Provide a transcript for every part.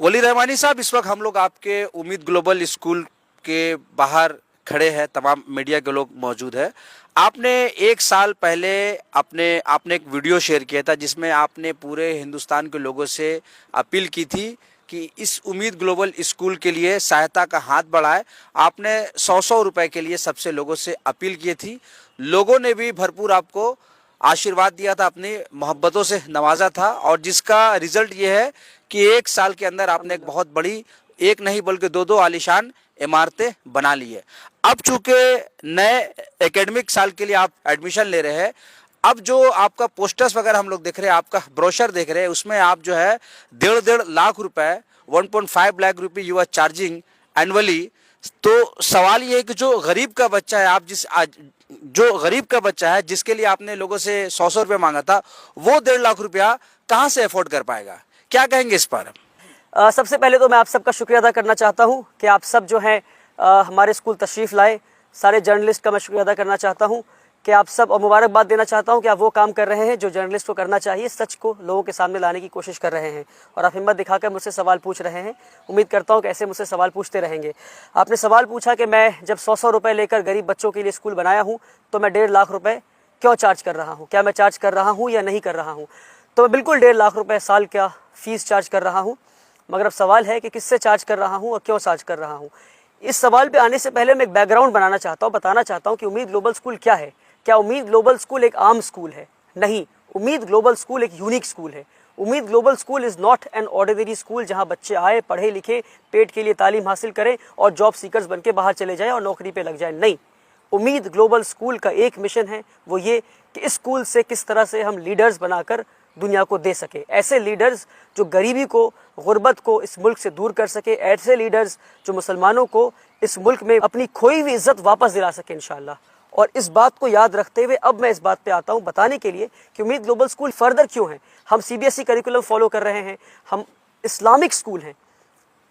वली रहमानी साहब, इस वक्त हम लोग आपके उम्मीद ग्लोबल स्कूल के बाहर खड़े हैं, तमाम मीडिया के लोग मौजूद हैं। आपने एक साल पहले आपने एक वीडियो शेयर किया था जिसमें आपने पूरे हिंदुस्तान के लोगों से अपील की थी कि इस उम्मीद ग्लोबल स्कूल के लिए सहायता का हाथ बढ़ाए। आपने 100-100 रुपए के लिए सबसे लोगों से अपील की थी। लोगों ने भी भरपूर आपको आशीर्वाद दिया था, अपनी मोहब्बतों से नवाजा था, और जिसका रिजल्ट ये है कि एक साल के अंदर आपने एक बहुत बड़ी, एक नहीं बल्कि दो आलीशान इमारतें बना ली है। अब चूंकि नए एकेडमिक साल के लिए आप एडमिशन ले रहे हैं, अब जो आपका पोस्टर्स वगैरह हम लोग देख रहे हैं, आपका ब्रोशर देख रहे हैं, उसमें आप जो है 1.5 लाख रुपए, 1.5 लाख रुपए यू आर चार्जिंग एनुअली। तो सवाल ये है कि जो गरीब का बच्चा है, जो गरीब का बच्चा है जिसके लिए आपने लोगों से 100-100 रुपये मांगा था, वो 1.5 लाख रुपया कहाँ से अफोर्ड कर पाएगा? क्या कहेंगे इस पर? सबसे पहले तो मैं आप सबका शुक्रिया अदा करना चाहता हूं कि आप सब जो हैं हमारे स्कूल तशरीफ़ लाए। सारे जर्नलिस्ट का मैं शुक्रिया अदा करना चाहता हूं कि आप सब, और मुबारकबाद देना चाहता हूं कि आप वो काम कर रहे हैं जो जर्नलिस्ट को करना चाहिए, सच को लोगों के सामने लाने की कोशिश कर रहे हैं, और आप हिम्मत दिखाकर मुझसे सवाल पूछ रहे हैं। उम्मीद करता हूं कि ऐसे मुझसे सवाल पूछते रहेंगे। आपने सवाल पूछा कि मैं जब 100-100 रुपये लेकर गरीब बच्चों के लिए स्कूल बनाया हूँ तो मैं 1.5 लाख रुपये क्यों चार्ज कर रहा हूँ, क्या मैं चार्ज कर रहा हूँ या नहीं कर रहा हूँ? तो मैं बिल्कुल 1.5 लाख रुपये साल का फ़ीस चार्ज कर रहा हूँ। मगर अब सवाल है कि किससे चार्ज कर रहा हूँ और क्यों चार्ज कर रहा हूँ। इस सवाल पे आने से पहले मैं एक बैकग्राउंड बनाना चाहता हूँ, बताना चाहता हूँ कि उम्मीद ग्लोबल स्कूल क्या है। क्या उम्मीद ग्लोबल स्कूल एक आम स्कूल है? नहीं, उम्मीद ग्लोबल स्कूल एक यूनिक स्कूल है। उम्मीद global school is not an ordinary school जहाँ बच्चे आए, पढ़े लिखे, पेट के लिए तालीम हासिल करें और जॉब सीकर्स बन के बाहर चले जाएँ और नौकरी पर लग जाए। नहीं, उम्मीद ग्लोबल स्कूल का एक मिशन है, वो ये कि इस स्कूल से किस तरह से हम लीडर्स बनाकर दुनिया को दे सके। ऐसे लीडर्स जो गरीबी को, गुर्बत को इस मुल्क से दूर कर सके। ऐसे लीडर्स जो मुसलमानों को इस मुल्क में अपनी खोई हुई इज्जत वापस दिला सके इंशाअल्लाह। और इस बात को याद रखते हुए अब मैं इस बात पे आता हूँ बताने के लिए कि उम्मीद ग्लोबल स्कूल फर्दर क्यों है। हम CBSE करिकुलम फॉलो कर रहे हैं, हम इस्लामिक स्कूल हैं,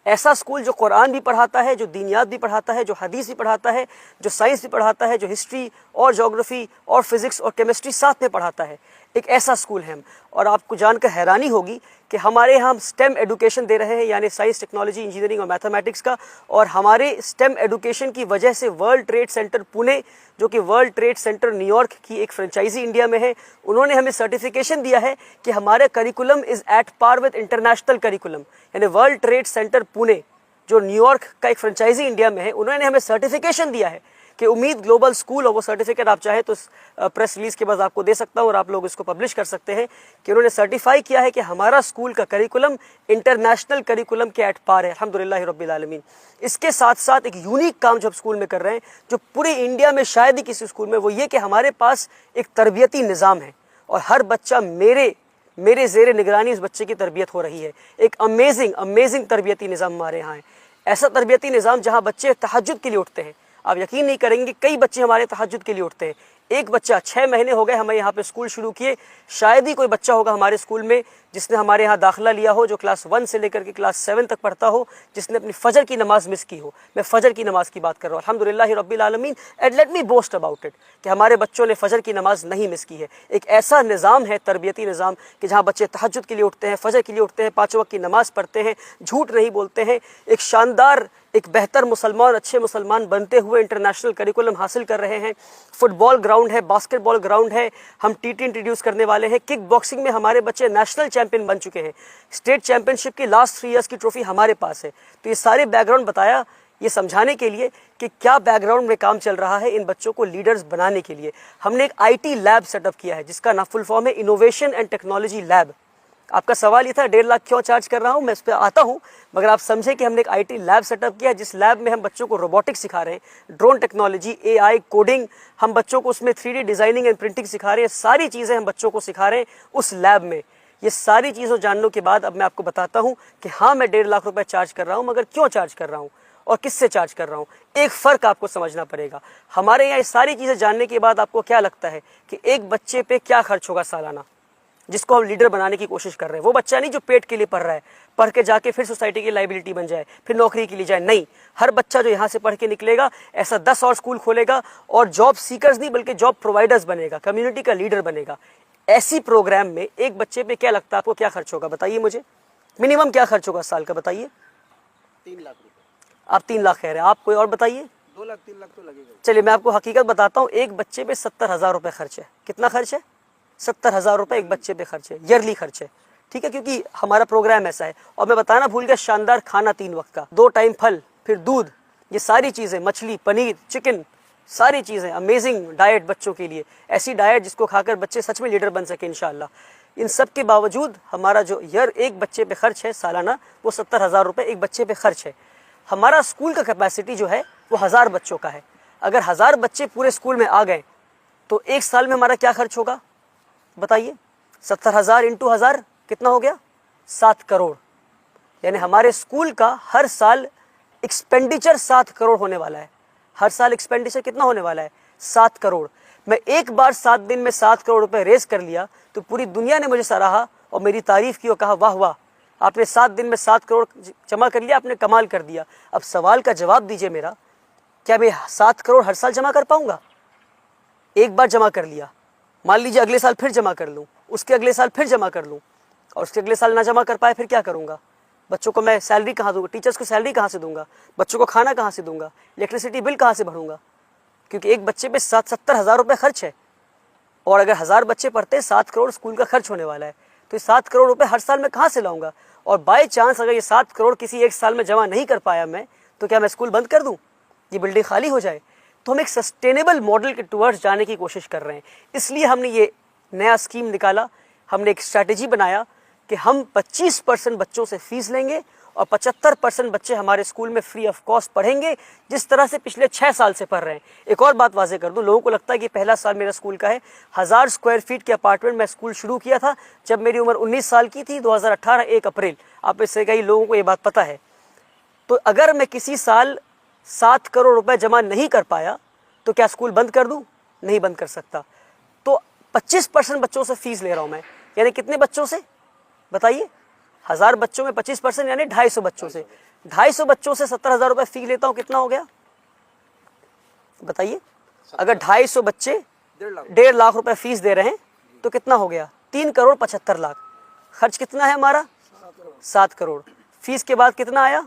ऐसा स्कूल जो कुरान भी पढ़ाता है, जो दीनियात भी पढ़ाता है, जो हदीस भी पढ़ाता है, जो साइंस भी पढ़ाता है, जो हिस्ट्री और ज्योग्राफी और फिजिक्स और केमिस्ट्री साथ में पढ़ाता है। एक ऐसा स्कूल है हम। और आपको जानकर हैरानी होगी कि हमारे यहाँ हम स्टेम एडुकेशन दे रहे हैं, यानी साइंस, टेक्नोलॉजी, इंजीनियरिंग और मैथमेटिक्स का। और हमारे स्टेम एडुकेशन की वजह से वर्ल्ड ट्रेड सेंटर पुणे, जो कि वर्ल्ड ट्रेड सेंटर न्यूयॉर्क की एक फ्रेंचाइजी इंडिया में है, उन्होंने हमें सर्टिफिकेशन दिया है कि हमारे curriculum is at par with international curriculum. यानी वर्ल्ड ट्रेड सेंटर पुणे, जो न्यूयॉर्क का एक फ्रेंचाइजी इंडिया में है, उन्होंने हमें सर्टिफिकेशन दिया है कि उम्मीद ग्लोबल स्कूल, और वो सर्टिफिकेट आप चाहे तो प्रेस रिलीज के बाद आपको दे सकता हूँ और आप लोग इसको पब्लिश कर सकते हैं कि उन्होंने सर्टिफाई किया है कि हमारा स्कूल का करिकुलम इंटरनेशनल करिकुलम के एट पार है, अल्हम्दुलिल्लाह रब्बिल आलमीन। इसके साथ साथ एक यूनिक काम जो हम स्कूल में कर रहे हैं, जो पूरे इंडिया में शायद ही किसी स्कूल में, वो ये कि हमारे पास एक तरबियती निज़ाम है और हर बच्चा मेरे ज़ेरे निगरानी इस बच्चे की तरबियत हो रही है। एक अमेजिंग तरबियती निज़ाम हमारे यहाँ है। ऐसा तरबियती निज़ाम जहाँ बच्चे तहज्जुद के लिए उठते हैं। आप यकीन नहीं करेंगे, कई बच्चे हमारे तहज्जुद के लिए उठते हैं। एक बच्चा 6 महीने हो गए हमें यहाँ पे स्कूल शुरू किए, शायद ही कोई बच्चा होगा हमारे स्कूल में जिसने हमारे यहाँ दाखिला लिया हो, जो क्लास 1 से लेकर के क्लास 7 तक पढ़ता हो, जिसने अपनी फजर की नमाज मिस की हो। मैं फजर की नमाज की बात कर रहा हूँ, अल्हम्दुलिल्लाह रब्बिल आलमीन, and let me boast about it कि हमारे बच्चों ने फजर की नमाज नहीं मिस की है। एक ऐसा निज़ाम है, तरबियती निज़ाम, कि जहाँ बच्चे तहज्जुद के लिए उठते हैं, फजर के लिए उठते हैं, 5 वक्त की नमाज पढ़ते हैं, झूठ नहीं बोलते हैं, एक शानदार, एक बेहतर मुसलमान, अच्छे मुसलमान बनते हुए इंटरनेशनल करिकुलम हासिल कर रहे हैं। फुटबॉल ग्राउंड है, बास्केटबॉल ग्राउंड है, हम TT इंट्रोड्यूस करने वाले हैं। किक बॉक्सिंग में हमारे बच्चे नेशनल चैंपियन बन चुके हैं। स्टेट चैंपियनशिप की लास्ट 3 ईयर्स की ट्रॉफी हमारे पास है। तो ये सारे बैकग्राउंड बताया ये समझाने के लिए कि क्या बैकग्राउंड में काम चल रहा है इन बच्चों को लीडर्स बनाने के लिए। हमने एक IT लैब सेटअप किया है जिसका ना फुल फॉर्म है इनोवेशन एंड टेक्नोलॉजी लैब। आपका सवाल ये था 1.5 लाख क्यों चार्ज कर रहा हूँ, मैं इस पर आता हूँ, मगर आप समझे कि हमने एक IT लैब सेटअप किया है जिस लैब में हम बच्चों को रोबोटिक्स सिखा रहे हैं, ड्रोन टेक्नोलॉजी, AI, कोडिंग, हम बच्चों को उसमें 3D डिज़ाइनिंग एंड प्रिंटिंग सिखा रहे हैं। सारी चीज़ें हम बच्चों को सिखा रहे हैं उस लैब में। ये सारी चीज़ों जानने के बाद अब मैं आपको बताता हूँ कि हाँ, मैं 1.5 लाख रुपए चार्ज कर रहा हूँ, मगर क्यों चार्ज कर रहा हूँ और किससे चार्ज कर रहा हूँ। एक फ़र्क आपको समझना पड़ेगा। हमारे यहाँ ये सारी चीज़ें जानने के बाद आपको क्या लगता है कि एक बच्चे पे क्या खर्च होगा सालाना, जिसको हम लीडर बनाने की कोशिश कर रहे हैं। वो बच्चा नहीं जो पेट के लिए पढ़ रहा है, पढ़ के जाके फिर सोसाइटी की लाइबिलिटी बन जाए, फिर नौकरी के लिए जाए। नहीं, हर बच्चा जो यहाँ से पढ़ के निकलेगा ऐसा 10 और स्कूल खोलेगा और जॉब सीकर्स नहीं बल्कि जॉब प्रोवाइडर्स बनेगा, कम्युनिटी का लीडर बनेगा। ऐसी प्रोग्राम में एक बच्चे पे क्या लगता है आपको क्या खर्च होगा, बताइए मुझे। मिनिमम क्या खर्च होगा साल का बताइए? 3 लाख रुपए। आप 3 लाख कह रहे हैं, आप कोई और बताइए? 2 लाख 3 लाख तो लगेगा। चलिए मैं आपको हकीकत बताता हूँ, एक बच्चे पे 70,000 रुपये खर्च है। कितना खर्च है? 70,000 रुपये एक बच्चे पे खर्च है, ईयरली खर्च है, ठीक है, क्योंकि हमारा प्रोग्राम ऐसा है। और मैं बताना भूल गया, शानदार खाना 3 वक्त का, 2 टाइम फल, फिर दूध, ये सारी चीज़ें, मछली, पनीर, चिकन, सारी चीज़ें, अमेजिंग डाइट बच्चों के लिए, ऐसी डाइट जिसको खाकर बच्चे सच में लीडर बन सके इंशाल्लाह। इन सब के बावजूद हमारा जो ईयर एक बच्चे पे खर्च है सालाना, वो 70,000 रुपये एक बच्चे पे खर्च है। हमारा स्कूल का कैपेसिटी जो है वो 1000 बच्चों का है। अगर 1000 बच्चे पूरे स्कूल में आ गए तो एक साल में हमारा क्या खर्च होगा बताइए? 70,000 इंटू 1000 कितना हो गया? 7 करोड़। यानी हमारे स्कूल का हर साल एक्सपेंडिचर 7 करोड़ होने वाला है। हर साल एक्सपेंडिचर कितना होने वाला है? 7 करोड़। मैं एक बार 7 दिन में 7 करोड़ रुपए रेज कर लिया तो पूरी दुनिया ने मुझे सराहा और मेरी तारीफ की और कहा वाह वाह, आपने 7 दिन में 7 करोड़ जमा कर लिया, आपने कमाल कर दिया। अब सवाल का जवाब दीजिए मेरा, क्या मैं 7 करोड़ हर साल जमा कर पाऊंगा? एक बार जमा कर लिया, मान लीजिए अगले साल फिर जमा कर लूँ, उसके अगले साल फिर जमा कर लूँ, और उसके अगले साल ना जमा कर पाए, फिर क्या करूँगा? बच्चों को मैं सैलरी कहाँ दूंगा? टीचर्स को सैलरी कहाँ से दूंगा? बच्चों को खाना कहाँ से दूंगा? इलेक्ट्रिसिटी बिल कहाँ से भरूंगा? क्योंकि एक बच्चे पे 70,000 रुपये खर्च है, और अगर 1000 बच्चे पढ़ते हैं 7 करोड़ स्कूल का खर्च होने वाला है। तो ये 7 करोड़ रुपए हर साल मैं कहाँ से लाऊंगा? और बाय चांस अगर ये 7 करोड़ किसी एक साल में जमा नहीं कर पाया मैं, तो क्या मैं स्कूल बंद कर दूँ, ये बिल्डिंग खाली हो जाए? तो हम एक सस्टेनेबल मॉडल के टुवर्ड्स जाने की कोशिश कर रहे हैं। इसलिए हमने ये नया स्कीम निकाला, हमने एक स्ट्रैटेजी बनाया कि हम 25% बच्चों से फीस लेंगे और 75% बच्चे हमारे स्कूल में फ्री ऑफ कॉस्ट पढ़ेंगे, जिस तरह से पिछले 6 साल से पढ़ रहे हैं। एक और बात वाजे कर दूं, लोगों को लगता है कि पहला साल मेरा स्कूल का है। 1000 स्क्वायर फीट के अपार्टमेंट में स्कूल शुरू किया था जब मेरी उम्र 19 साल की थी, 2018 1 अप्रैल। आप इससे कई लोगों को ये बात पता है। तो अगर मैं किसी साल 7 करोड़ रुपए जमा नहीं कर पाया तो क्या स्कूल बंद कर दूं? नहीं बंद कर सकता। तो 25% बच्चों से फीस ले रहा हूं मैं, यानी कितने बच्चों से बताइए? 1000 बच्चों में 25% यानी 250 बच्चों से। 250 बच्चों से 70,000 रुपए फीस लेता हूं, कितना हो गया बताइए? अगर 250 बच्चे 1.5 लाख रुपए फीस दे रहे हैं तो कितना हो गया? 3 करोड़ 75 लाख। खर्च कितना है हमारा? 7 करोड़। फीस के बाद कितना आया?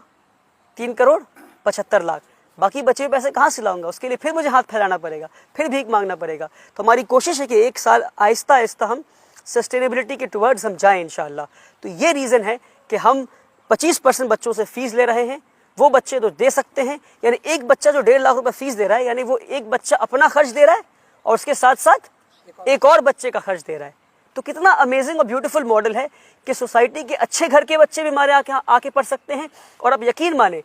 3 करोड़ 75 लाख। बाकी बचे हुए पैसे कहाँ से लाऊंगा? उसके लिए फिर मुझे हाथ फैलाना पड़ेगा, फिर भीख मांगना पड़ेगा। तो हमारी कोशिश है कि एक साल आहिस्ता आहिस्ता हम सस्टेनेबिलिटी के टुवर्ड्स हम जाएं इंशाल्लाह। तो ये रीज़न है कि हम 25% बच्चों से फीस ले रहे हैं। वो बच्चे तो दे सकते हैं, यानी एक बच्चा जो 1.5 लाख रुपए फीस दे रहा है, यानी वो एक बच्चा अपना खर्च दे रहा है और उसके साथ साथ एक और बच्चे का खर्च दे रहा है। तो कितना अमेजिंग और ब्यूटीफुल मॉडल है कि सोसाइटी के अच्छे घर के बच्चे भी हमारे आके पढ़ सकते हैं। और अब यकीन माने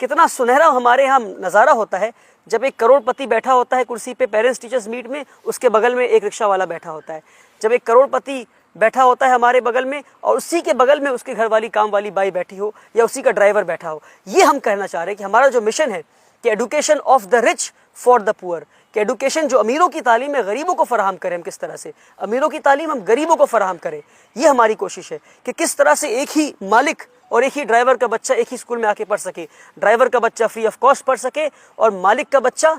कितना सुनहरा हमारे यहाँ नज़ारा होता है जब एक करोड़पति बैठा होता है कुर्सी पे पेरेंट्स टीचर्स मीट में, उसके बगल में एक रिक्शा वाला बैठा होता है। जब एक करोड़पति बैठा होता है हमारे बगल में और उसी के बगल में उसकी घरवाली काम वाली बाई बैठी हो या उसी का ड्राइवर बैठा हो। ये हम कहना चाह रहे हैं कि हमारा जो मिशन है कि education of the rich for the poor, कि एडुकेशन जो अमीरों की तालीम है गरीबों को फराहम करें। हम किस तरह से अमीरों की तालीम हम गरीबों को फराहम करें, ये हमारी कोशिश है कि किस तरह से एक ही मालिक और एक ही ड्राइवर का बच्चा एक ही स्कूल में आके पढ़ सके। ड्राइवर का बच्चा फ्री ऑफ कॉस्ट पढ़ सके और मालिक का बच्चा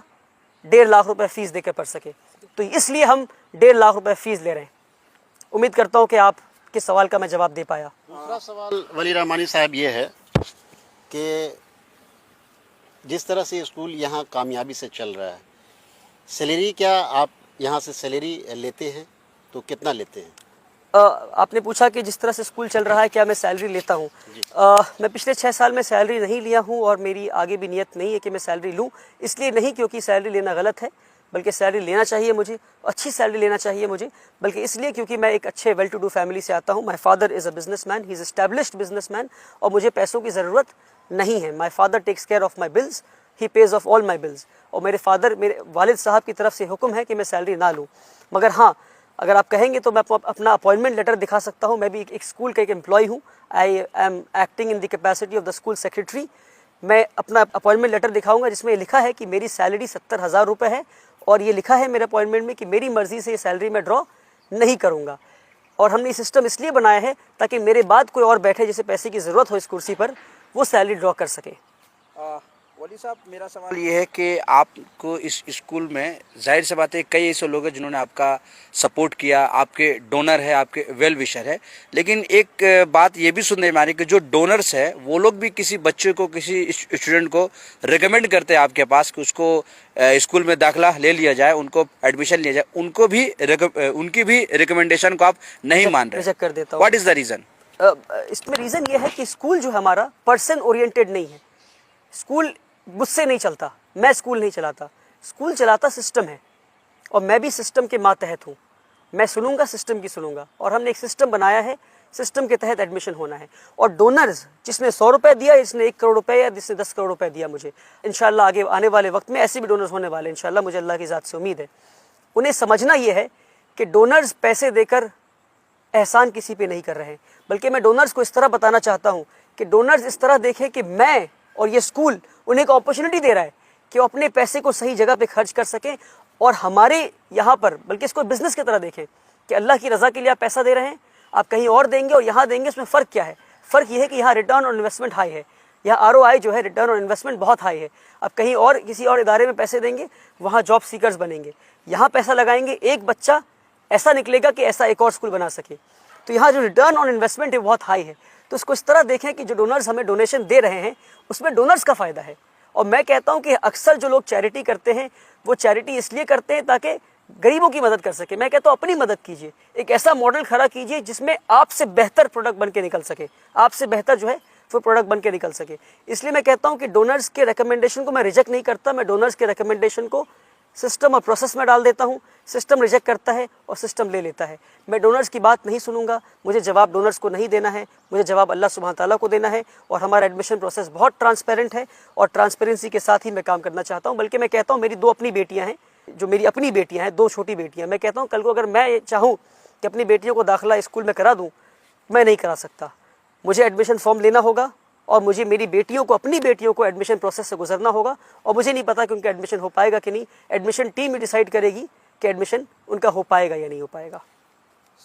1.5 लाख रुपए फीस देकर पढ़ सके। तो इसलिए हम 1.5 लाख रुपए फीस ले रहे हैं। उम्मीद करता हूँ कि आपके सवाल का मैं जवाब दे पाया। दूसरा सवाल वली रहमानी साहब ये है कि जिस तरह से स्कूल यहाँ कामयाबी से चल रहा है, सैलरी क्या आप यहाँ से सैलरी लेते हैं तो कितना लेते हैं? आपने पूछा कि जिस तरह से स्कूल चल रहा है क्या मैं सैलरी लेता हूँ? मैं पिछले 6 साल में सैलरी नहीं लिया हूँ और मेरी आगे भी नियत नहीं है कि मैं सैलरी लूँ। इसलिए नहीं क्योंकि सैलरी लेना गलत है, बल्कि सैलरी लेना चाहिए मुझे, अच्छी सैलरी लेना चाहिए मुझे, बल्कि इसलिए क्योंकि मैं एक अच्छे वेल टू डू फैमिली से आता हूँ। My father is a businessman, he is established businessman, और मुझे पैसों की ज़रूरत नहीं है। My father takes care of my bills, he pays of all my bills. और मेरे वालिद साहब की तरफ से हुक्म है कि मैं सैलरी ना लूँ। मगर हाँ, अगर आप कहेंगे तो मैं आपको अपना अपॉइंटमेंट लेटर दिखा सकता हूँ। मैं भी एक स्कूल का एक एम्प्लॉय हूँ। I am acting in the capacity of the school secretary. मैं अपना अपॉइंटमेंट लेटर दिखाऊंगा जिसमें लिखा है कि मेरी सैलरी 70,000 रुपये है और ये लिखा है मेरे अपॉइंटमेंट में कि मेरी मर्ज़ी से ये सैलरी मैं ड्रॉ नहीं करूँगा। और हमने ये सिस्टम इसलिए बनाया है ताकि मेरे बाद कोई और बैठे जिसे पैसे की ज़रूरत हो इस कुर्सी पर, वो सैलरी ड्रॉ कर सके। वली साहब, मेरा सवाल ये है कि आपको इस स्कूल में जाहिर सी बात है कई ऐसे लोग हैं जिन्होंने आपका सपोर्ट किया, आपके डोनर है, आपके वेल विशर है, लेकिन एक बात ये भी सुनने में आ रही है कि जो डोनर्स है वो लोग भी किसी बच्चे को, किसी स्टूडेंट को रिकमेंड करते हैं आपके पास कि उसको स्कूल में दाखिला ले लिया जाए, उनको एडमिशन लिया जाए, उनकी भी रिकमेंडेशन को आप नहीं मान रहे। रिजेक्ट कर देता हूँ। What is the reason? इसमें रीज़न ये है कि स्कूल जो है हमारा पर्सन ओरिएंटेड नहीं है। स्कूल मुझसे नहीं चलता, मैं स्कूल नहीं चलाता, स्कूल चलाता सिस्टम है और मैं भी सिस्टम के मातहत हूँ। मैं सुनूंगा, सिस्टम की सुनूंगा, और हमने एक सिस्टम बनाया है, सिस्टम के तहत एडमिशन होना है। और डोनर्स, जिसने 100 रुपये दिया, जिसने 1 करोड़ रुपए या जिसने 10 करोड़ रुपए दिया, मुझे इंशाल्लाह आगे आने वाले वक्त में ऐसे भी डोनर्स होने वाले, इंशाल्लाह मुझे अल्लाह की ज़ात से उम्मीद है। उन्हें समझना ये है कि डोनर्स पैसे देकर एहसान किसी पे नहीं कर रहे हैं, बल्कि मैं डोनर्स को इस तरह बताना चाहता हूँ कि डोनर्स इस तरह देखें कि मैं और ये स्कूल उन्हें एक अपॉर्चुनिटी दे रहा है कि वो अपने पैसे को सही जगह पे खर्च कर सकें, और हमारे यहाँ पर बल्कि इसको बिजनेस की तरह देखें कि अल्लाह की रज़ा के लिए आप पैसा दे रहे हैं, आप कहीं और देंगे और यहाँ देंगे, उसमें फ़र्क क्या है? फ़र्क ये है कि यहाँ रिटर्न ऑन इन्वेस्टमेंट हाई है, यहाँ ROI जो है, रिटर्न ऑन इन्वेस्टमेंट बहुत हाई है। आप कहीं और किसी और इदारे में पैसे देंगे, वहाँ जॉब सीकर्स बनेंगे। यहाँ पैसा लगाएंगे, एक बच्चा ऐसा निकलेगा कि ऐसा एक और स्कूल बना सके। तो यहाँ जो रिटर्न ऑन इन्वेस्टमेंट है बहुत हाई है। तो इसको इस तरह देखें कि जो डोनर्स हमें डोनेशन दे रहे हैं उसमें डोनर्स का फ़ायदा है। और मैं कहता हूँ कि अक्सर जो लोग चैरिटी करते हैं वो चैरिटी इसलिए करते हैं ताकि गरीबों की मदद कर सके। मैं कहता हूँ अपनी मदद कीजिए, एक ऐसा मॉडल खड़ा कीजिए जिसमें आपसे बेहतर प्रोडक्ट बन के निकल सके, आपसे बेहतर जो है वो प्रोडक्ट बन के निकल सके। इसलिए मैं कहता हूँ कि डोनर्स के रिकमेंडेशन को मैं रिजेक्ट नहीं करता, मैं डोनर्स के रिकमेंडेशन को सिस्टम और प्रोसेस में डाल देता हूँ। सिस्टम रिजेक्ट करता है और सिस्टम ले लेता है। मैं डोनर्स की बात नहीं सुनूंगा, मुझे जवाब डोनर्स को नहीं देना है, मुझे जवाब अल्लाह सुब्हान ताला को देना है। और हमारा एडमिशन प्रोसेस बहुत ट्रांसपेरेंट है और ट्रांसपेरेंसी के साथ ही मैं काम करना चाहता हूँ। बल्कि मैं कहता हूँ मेरी 2 अपनी बेटियाँ हैं, जो मेरी अपनी बेटियाँ हैं, 2 छोटी बेटियाँ। मैं कहता हूँ कल को अगर मैं चाहूँ कि अपनी बेटियों को दाखिला स्कूल में करा दूँ, मैं नहीं करा सकता। मुझे एडमिशन फॉर्म लेना होगा और मुझे मेरी बेटियों को, अपनी बेटियों को एडमिशन प्रोसेस से गुजरना होगा। और मुझे नहीं पता कि उनका एडमिशन हो पाएगा कि नहीं, एडमिशन टीम ही डिसाइड करेगी कि एडमिशन उनका हो पाएगा या नहीं हो पाएगा।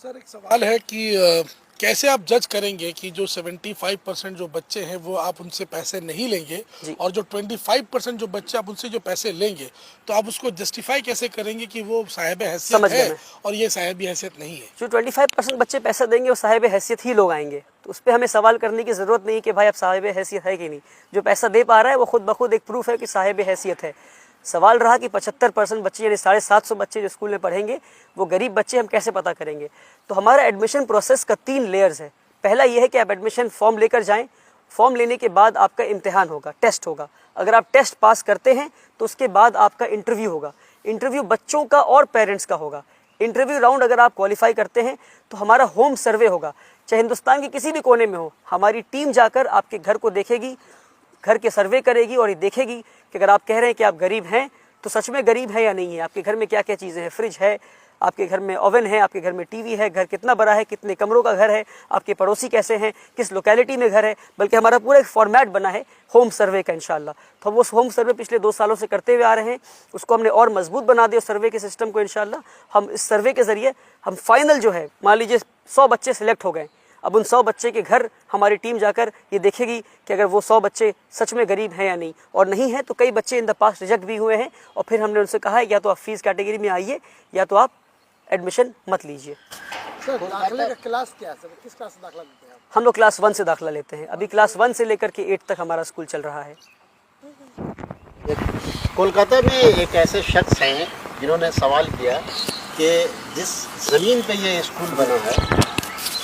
सर, एक सवाल है कि कैसे आप जज करेंगे कि जो 75% जो बच्चे हैं वो आप उनसे पैसे नहीं लेंगे, और जो 25% जो बच्चे आप उनसे जो पैसे लेंगे, तो आप उसको जस्टिफाई कैसे करेंगे कि वो साहिब हैसियत है और ये साहिब हैसियत नहीं है? जो 25% बच्चे पैसा देंगे वो साहिब हैसियत ही लोग आएंगे, तो उस पर हमें सवाल करने की ज़रूरत नहीं कि भाई आप साहिब हैसियत है कि नहीं। जो पैसा दे पा रहा है वो खुद ब खुद एक प्रूफ है कि साहिब हैसियत है। सवाल रहा कि 75% बच्चे यानी 750 बच्चे जो स्कूल में पढ़ेंगे वो गरीब बच्चे, हम कैसे पता करेंगे? तो हमारा एडमिशन प्रोसेस का 3 लेयर्स है। पहला ये है कि आप एडमिशन फॉर्म लेकर जाएं, फॉर्म लेने के बाद आपका इम्तिहान होगा, टेस्ट होगा। अगर आप टेस्ट पास करते हैं तो उसके बाद आपका इंटरव्यू होगा। इंटरव्यू बच्चों का और पेरेंट्स का होगा। इंटरव्यू राउंड अगर आप क्वालिफाई करते हैं तो हमारा होम सर्वे होगा, चाहे हिंदुस्तान के किसी भी कोने में हो। हमारी टीम जाकर आपके घर को देखेगी, घर के सर्वे करेगी और ये देखेगी कि अगर आप कह रहे हैं कि आप गरीब हैं तो सच में गरीब है या नहीं है। आपके घर में क्या क्या चीज़ें हैं, फ्रिज है, आपके घर में ओवन है, आपके घर में टीवी है, घर कितना बड़ा है, कितने कमरों का घर है, आपके पड़ोसी कैसे हैं, किस लोकेलिटी में घर है। बल्कि हमारा पूरा एक फॉर्मेट बना है होम सर्वे का इंशाल्लाह। तो हम वो होम सर्वे पिछले 2 सालों से करते हुए आ रहे हैं, उसको हमने और मजबूत बना दिया सर्वे के सिस्टम को इंशाल्लाह। हम इस सर्वे के ज़रिए हम फाइनल जो है, मान लीजिए 100 बच्चे सिलेक्ट हो गए, अब उन 100 बच्चे के घर हमारी टीम जाकर ये देखेगी कि अगर वो 100 बच्चे सच में गरीब हैं या नहीं, और नहीं है तो कई बच्चे इन द पास्ट रिजेक्ट भी हुए हैं और फिर हमने उनसे कहा है या तो आप फीस कैटेगरी में आइए या तो आप एडमिशन मत लीजिए। सर, दाखिले का क्लास क्या है? सर, किस क्लास से दाखिला लेते हैं आप? हम लोग क्लास 1 से दाखिला लेते हैं। अभी क्लास 1 से लेकर के 8 तक हमारा स्कूल चल रहा है। कोलकाता में एक ऐसे शख्स हैं जिन्होंने सवाल किया कि जिस ज़मीन पे ये स्कूल बना है,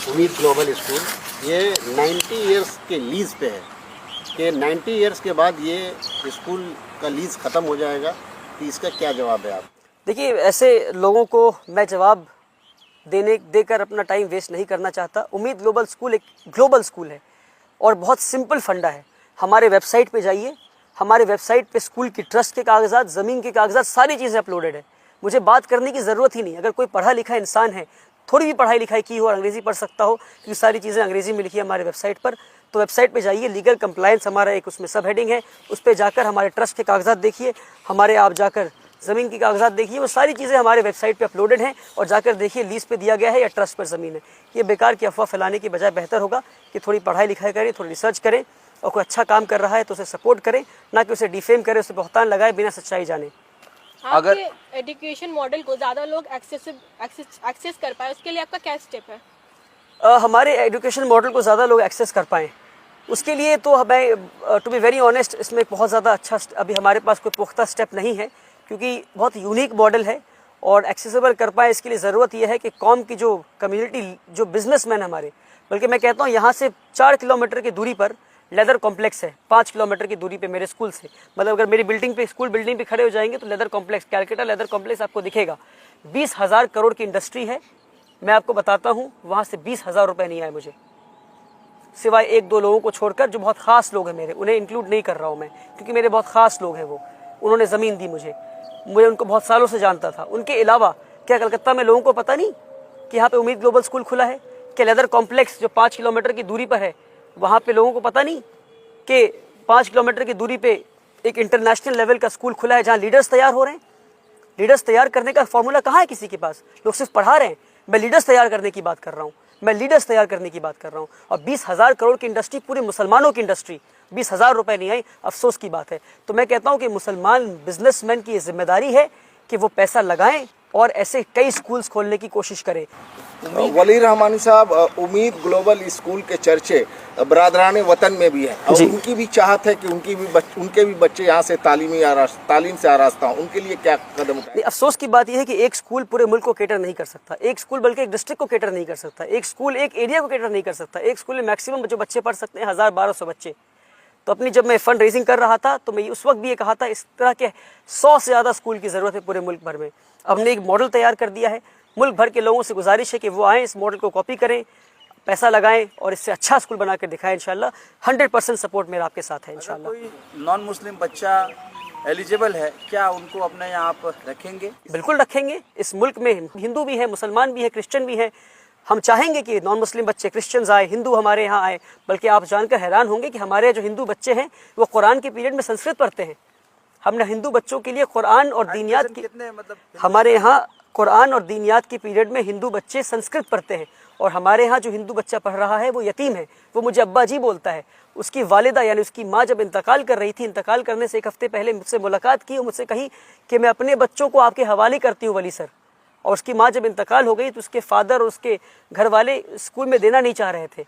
उम्मीद ग्लोबल स्कूल, ये 90 इयर्स के लीज़ पे है, कि 90 इयर्स के बाद ये स्कूल का लीज़ ख़त्म हो जाएगा, तो इसका क्या जवाब है आप? देखिए, ऐसे लोगों को मैं जवाब देकर अपना टाइम वेस्ट नहीं करना चाहता। उम्मीद ग्लोबल स्कूल एक ग्लोबल स्कूल है और बहुत सिंपल फंडा है। हमारे वेबसाइट पे जाइए, हमारे वेबसाइट पे स्कूल की ट्रस्ट के कागजात, ज़मीन के कागजात, सारी चीज़ें अपलोडेड है। मुझे बात करने की ज़रूरत ही नहीं। अगर कोई पढ़ा लिखा इंसान है, थोड़ी भी पढ़ाई लिखाई की हो और अंग्रेज़ी पढ़ सकता हो, क्योंकि सारी चीज़ें अंग्रेज़ी में लिखी है हमारे वेबसाइट पर, तो वेबसाइट पे जाइए, लीगल कंप्लायंस हमारा एक उसमें सब हेडिंग है, उस पर जाकर हमारे ट्रस्ट के कागजात देखिए, हमारे आप जाकर ज़मीन की कागजात देखिए, वो सारी चीज़ें हमारे वेबसाइट पे अपलोडेड हैं। और जाकर देखिए लीज़ पे दिया गया है या ट्रस्ट पर ज़मीन है। ये बेकार की अफवाह फैलाने की बजाय बेहतर होगा कि थोड़ी पढ़ाई लिखाई करें, थोड़ी रिसर्च करें और कोई अच्छा काम कर रहा है तो उसे सपोर्ट करें, ना कि उसे डिफेम करें, उसे बहुतान लगाए बिना सच्चाई जाने। अगर- आपके एजुकेशन मॉडल को ज़्यादा लोग एक्सेस कर पाए उसके लिए आपका क्या स्टेप है? हमारे एजुकेशन मॉडल को ज़्यादा लोग एक्सेस कर पाएँ उसके लिए तो हमें टू बी वेरी ऑनेस्ट इसमें बहुत ज़्यादा अच्छा अभी हमारे पास कोई पुख्ता स्टेप नहीं है, क्योंकि बहुत यूनिक मॉडल है और एक्सेसिबल कर पाए इसके लिए ज़रूरत यह है कि कौम की जो कम्युनिटी, जो बिजनेसमैन हमारे, बल्कि मैं कहता हूँ यहाँ से 4 किलोमीटर की दूरी पर लेदर कॉम्प्लेक्स है, 5 किलोमीटर की दूरी पे मेरे स्कूल से, मतलब अगर मेरी बिल्डिंग पे, स्कूल बिल्डिंग पे खड़े हो जाएंगे तो leather complex, Calcutta leather complex आपको दिखेगा। 20,000 करोड़ की इंडस्ट्री है। मैं आपको बताता हूँ वहाँ से 20,000 रुपये नहीं आए मुझे, सिवाय 1-2 लोगों को छोड़कर जो बहुत ख़ास लोग हैं मेरे, उन्हें इंक्लूड नहीं कर रहा हूँ मैं, क्योंकि मेरे बहुत ख़ास लोग हैं वो, उन्होंने ज़मीन दी मुझे उनको बहुत सालों से जानता था। उनके अलावा क्या कलकत्ता में लोगों को पता नहीं कि यहाँ पे उम्मीद ग्लोबल स्कूल खुला है? क्या लेदर कॉम्प्लेक्स जो 5 किलोमीटर की दूरी पर है, वहाँ पे लोगों को पता नहीं कि 5 किलोमीटर की दूरी पे एक इंटरनेशनल लेवल का स्कूल खुला है जहाँ लीडर्स तैयार हो रहे हैं? लीडर्स तैयार करने का फॉर्मूला कहाँ है किसी के पास? लोग सिर्फ पढ़ा रहे हैं। मैं लीडर्स तैयार करने की बात कर रहा हूँ, मैं लीडर्स तैयार करने की बात कर रहा हूँ। और 20,000 करोड़ की इंडस्ट्री, पूरे मुसलमानों की इंडस्ट्री, 20,000 रुपये नहीं आई, अफसोस की बात है। तो मैं कहता हूँ कि मुसलमान बिजनेसमैन की ये जिम्मेदारी है कि वो पैसा लगाएं और ऐसे कई स्कूल्स खोलने की कोशिश करें। वली रहमानी साहब, उम्मीद ग्लोबल स्कूल के चर्चे बरादरान वतन में भी है और जी। उनकी भी चाहत है कि उनके भी बच्चे यहाँ से तालीम से आरास्ता हों। उनके लिए क्या कदम उठाएं? नहीं, अफसोस की बात यह है कि एक स्कूल पूरे मुल्क को केटर नहीं कर सकता, एक स्कूल बल्कि एक डिस्ट्रिक्ट को केटर नहीं कर सकता, एक स्कूल एक एरिया को केटर नहीं कर सकता। एक स्कूल में मैक्सिमम जो बच्चे पढ़ सकते हैं 1,000-1,200 बच्चे। तो अपनी जब मैं फंड रेजिंग कर रहा था तो मैं उस वक्त भी ये कहा था इस तरह के 100 से ज़्यादा स्कूल की ज़रूरत है पूरे मुल्क भर में। अब हमने एक मॉडल तैयार कर दिया है, मुल्क भर के लोगों से गुजारिश है कि वो आएँ, इस मॉडल को कॉपी करें, पैसा लगाएं और इससे अच्छा स्कूल बना कर दिखाएं। इंशाल्लाह 100% सपोर्ट मेरा आपके साथ है इंशाल्लाह। कोई नॉन मुस्लिम बच्चा एलिजिबल है, क्या उनको अपने यहाँ आप रखेंगे? बिल्कुल रखेंगे। इस मुल्क में हिंदू भी हैं, मुसलमान भी हैं, क्रिश्चियन भी हैं। हम चाहेंगे कि नॉन मुस्लिम बच्चे, क्रिश्चियंस आए, हिंदू हमारे यहाँ आए। बल्कि आप जानकर हैरान होंगे कि हमारे जो हिंदू बच्चे हैं वो कुरान के पीरियड में संस्कृत पढ़ते हैं। हमने हिंदू बच्चों के लिए कुरान और दीनियात की, कितने मतलब हमारे यहाँ कुरान और दीनियात की पीरियड में हिंदू बच्चे संस्कृत पढ़ते हैं। और हमारे यहाँ जो हिंदू बच्चा पढ़ रहा है वो यतीम है, वो मुझे अब्बा जी बोलता है। उसकी वालिदा यानी उसकी माँ जब इंतकाल कर रही थी, इंतकाल करने से 1 हफ्ते पहले मुझसे मुलाकात की और मुझसे कही कि मैं अपने बच्चों को आपके हवाले करती हूँ वली सर। और उसकी माँ जब इंतकाल हो गई तो उसके फादर और उसके घर वाले स्कूल में देना नहीं चाह रहे थे।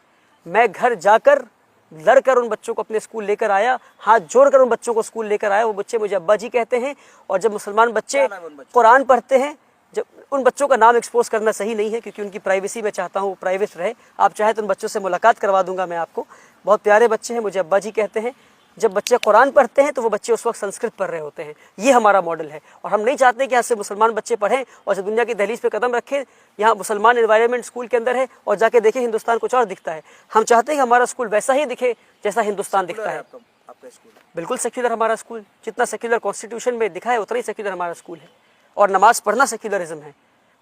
मैं घर जाकर लड़कर उन बच्चों को अपने स्कूल लेकर आया, हाथ जोड़कर उन बच्चों को स्कूल लेकर आया। वो बच्चे मुझे अब्बा जी कहते हैं। और जब मुसलमान बच्चे कुरान पढ़ते हैं, जब उन बच्चों का नाम एक्सपोज करना सही नहीं है क्योंकि उनकी प्राइवेसी मैं चाहता हूँ प्राइवेट रहे। आप चाहे तो उन बच्चों से मुलाकात करवा दूंगा मैं आपको। बहुत प्यारे बच्चे हैं, मुझे अब्बा जी कहते हैं। जब बच्चे कुरान पढ़ते हैं तो वो बच्चे उस वक्त संस्कृत पढ़ रहे होते हैं। ये हमारा मॉडल है और हम नहीं चाहते कि यहाँ से मुसलमान बच्चे पढ़ें और जब दुनिया की दहलीज पे कदम रखें, यहाँ मुसलमान एनवायरनमेंट स्कूल के अंदर है और जाके देखें हिंदुस्तान कुछ और दिखता है। हम चाहते हैं कि हमारा स्कूल वैसा ही दिखे जैसा हिंदुस्तान दिखता है। आपका स्कूल बिल्कुल सेक्युलर हमारा स्कूल, जितना सेक्युलर कॉन्स्टिट्यूशन में दिखा है उतना ही सेक्युलर हमारा स्कूल है। और नमाज पढ़ना सेक्युलरिज्म है,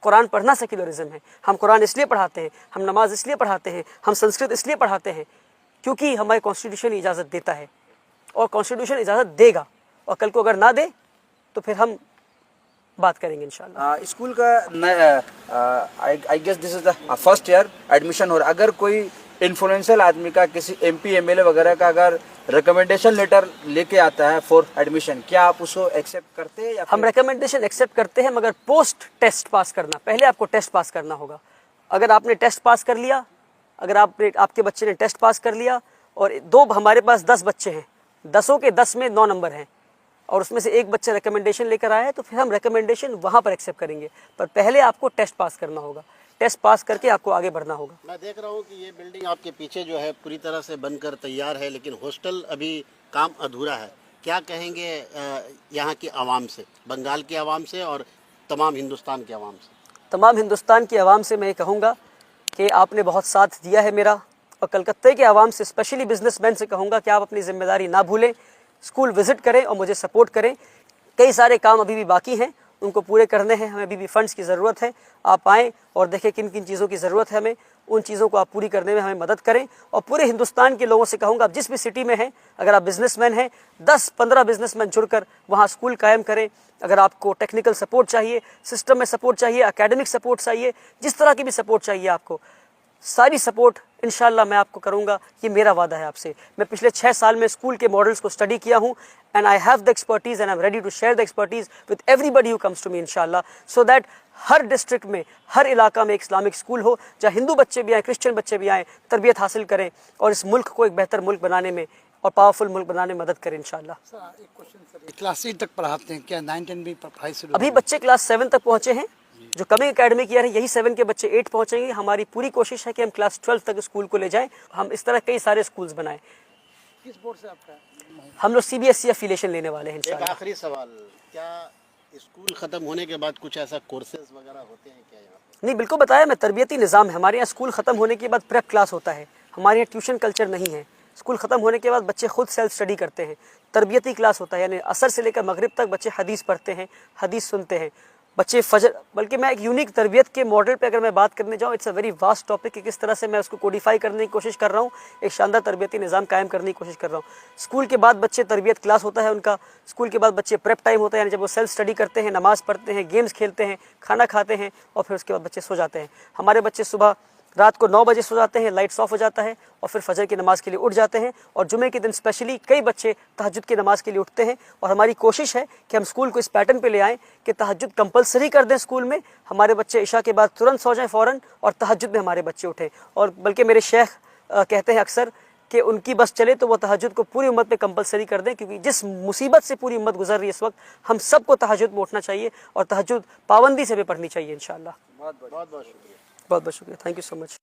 कुरान पढ़ना सेक्युलरिज्म है। हम कुरान इसलिए पढ़ाते हैं, हम नमाज इसलिए पढ़ाते हैं, हम संस्कृत इसलिए पढ़ाते हैं क्योंकि हमारे कॉन्स्टिट्यूशन इजाज़त देता है और कॉन्स्टिट्यूशन इजाज़त देगा। और कल को अगर ना दे तो फिर हम बात करेंगे इंशाल्लाह। स्कूल का I guess this is the first year admission हो रहा है। अगर कोई इन्फ्लुएंशियल आदमी का, किसी MP MLA वगैरह का अगर रिकमेंडेशन लेटर लेके आता है फॉर एडमिशन, क्या आप उसको एक्सेप्ट करते हैं? या हम रिकमेंडेशन एक्सेप्ट करते हैं मगर पोस्ट टेस्ट पास करना, पहले आपको टेस्ट पास करना होगा। अगर आपने टेस्ट पास कर लिया, अगर आपके बच्चे ने टेस्ट पास कर लिया और हमारे पास 10 बच्चे हैं, 10 के 10 में 9 नंबर हैं और उसमें से एक बच्चा रिकमेंडेशन लेकर आया है तो फिर हम रिकमेंडेशन वहाँ पर एक्सेप्ट करेंगे। पर पहले आपको टेस्ट पास करना होगा, टेस्ट पास करके आपको आगे बढ़ना होगा। मैं देख रहा हूँ कि ये बिल्डिंग आपके पीछे जो है पूरी तरह से बनकर तैयार है, लेकिन हॉस्टल अभी काम अधूरा है। क्या कहेंगे यहाँ की आवाम से, बंगाल की आवाम से और तमाम हिंदुस्तान की आवाम से? तमाम हिंदुस्तान की आवाम से मैं ये कहूँगा कि आपने बहुत साथ दिया है मेरा, और कलकत्ते के आवाम से, स्पेशली बिजनेसमैन से कहूँगा कि आप अपनी जिम्मेदारी ना भूलें, स्कूल विज़िट करें और मुझे सपोर्ट करें। कई सारे काम अभी भी बाकी हैं, उनको पूरे करने हैं, हमें अभी भी फंड्स की ज़रूरत है। आप आएँ और देखें किन किन चीज़ों की ज़रूरत है हमें, उन चीज़ों को आप पूरी करने में हमें मदद करें। और पूरे हिंदुस्तान के लोगों से कहूँगा, आप जिस भी सिटी में हैं, अगर आप बिजनेसमैन हैं, 10-15 बिजनेसमैन जुड़कर वहाँ स्कूल कायम करें। अगर आपको टेक्निकल सपोर्ट चाहिए, सिस्टम में सपोर्ट चाहिए, एकेडमिक सपोर्ट चाहिए, जिस तरह की भी सपोर्ट चाहिए आपको, सारी सपोर्ट इंशाल्लाह मैं आपको करूँगा, ये मेरा वादा है आपसे। मैं पिछले 6 साल में स्कूल के मॉडल्स को स्टडी किया हूँ and I have the expertise and I am ready to share the expertise with everybody who comes to me इंशाल्लाह, सो दैट हर डिस्ट्रिक्ट में, हर इलाका में एक इस्लामिक स्कूल हो जहाँ हिंदू बच्चे भी आएँ, क्रिश्चियन बच्चे भी आएँ, तरबियत हासिल करें और इस मुल्क को एक बेहतर मुल्क बनाने में और पावरफुल मुल्क बनाने में मदद करें इंशाल्लाह। क्लास 8 तक पढ़ाते हैं क्या? 9 10 भी पढ़ाई शुरू? अभी बच्चे क्लास 7 तक पहुँचे हैं, जो कमिंग एकेडमिक ईयर है यही 7 के बच्चे 8 पहुँचेंगे। हमारी पूरी कोशिश है कि हम क्लास 12 तक स्कूल को ले जाएं, हम इस तरह कई सारे स्कूल्स बनाएं। किस बोर्ड से आपका? हम लोग CBSE एफिलिएशन लेने वाले हैं एक इंशाल्लाह। आखिरी सवाल, क्या स्कूल ख़त्म होने के बाद कुछ ऐसा कोर्सेज वगैरह होते हैं क्या यहाँ पे? नहीं, बिल्कुल बताया मैं, तरबियती निज़ाम है हमारे यहाँ। स्कूल ख़त्म होने के बाद प्रेप क्लास होता है, हमारे यहाँ ट्यूशन कल्चर नहीं है। स्कूल ख़त्म होने के बाद बच्चे खुद सेल्फ स्टडी करते हैं, तरबियती क्लास होता है, यानी असर से लेकर मगरिब तक बच्चे हदीस पढ़ते हैं, हदीस सुनते हैं, बच्चे फजर। बल्कि मैं एक यूनिक तरबियत के मॉडल पे अगर मैं बात करने जाऊँ, it's a very vast topic कि किस तरह से मैं उसको कोडिफाई करने की कोशिश कर रहा हूँ, एक शानदार तरबियती निज़ाम कायम करने की कोशिश कर रहा हूँ। स्कूल के बाद बच्चे तरबियत क्लास होता है उनका, स्कूल के बाद बच्चे प्रेप टाइम होता है, यानी जब वो सेल्फ स्टडी करते हैं, नमाज़ पढ़ते हैं, गेम्स खेलते हैं, खाना खाते हैं और फिर उसके बाद बच्चे सो जाते हैं। हमारे बच्चे सुबह रात को 9 बजे सो जाते हैं, लाइट्स ऑफ हो जाता है और फिर फजर की नमाज़ के लिए उठ जाते हैं। और जुमे के दिन स्पेशली कई बच्चे तहज्जुद की नमाज़ के लिए उठते हैं और हमारी कोशिश है कि हम स्कूल को इस पैटर्न पे ले आएँ कि तहज्जुद कंपलसरी कर दें स्कूल में। हमारे बच्चे इशा के बाद तुरंत सो जाएँ फ़ौरन और तहज्जुद में हमारे बच्चे उठें। और बल्कि मेरे शेख कहते हैं अक्सर कि उनकी बस चले तो वो तहज्जुद को पूरी उम्मत पे कंपलसरी कर दें, क्योंकि जिस मुसीबत से पूरी उम्मत गुजर रही है इस वक्त, हम सबको तहज्जुद में उठना चाहिए और तहज्जुद पाबंदी से भी पढ़नी चाहिए इंशाअल्लाह। बहुत बहुत शुक्रिया। बहुत बहुत शुक्रिया, थैंक यू सो मच।